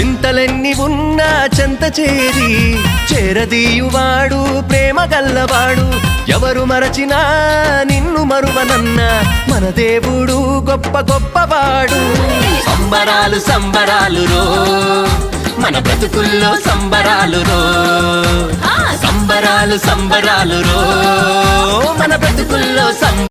చింతలెన్ని ఉన్నా చెంత చేరి చేరదీయువాడు ప్రేమ గల్లవాడు. ఎవరు మరచినా నిన్ను మరువనన్న మన దేవుడు గొప్ప గొప్పవాడు. సంబరాలు సంబరాలు రో మన బ్రతుకుల్లో సంబరాలు రో, సంబరాలు సంబరాలు రో మన బ్రతుకుల్లో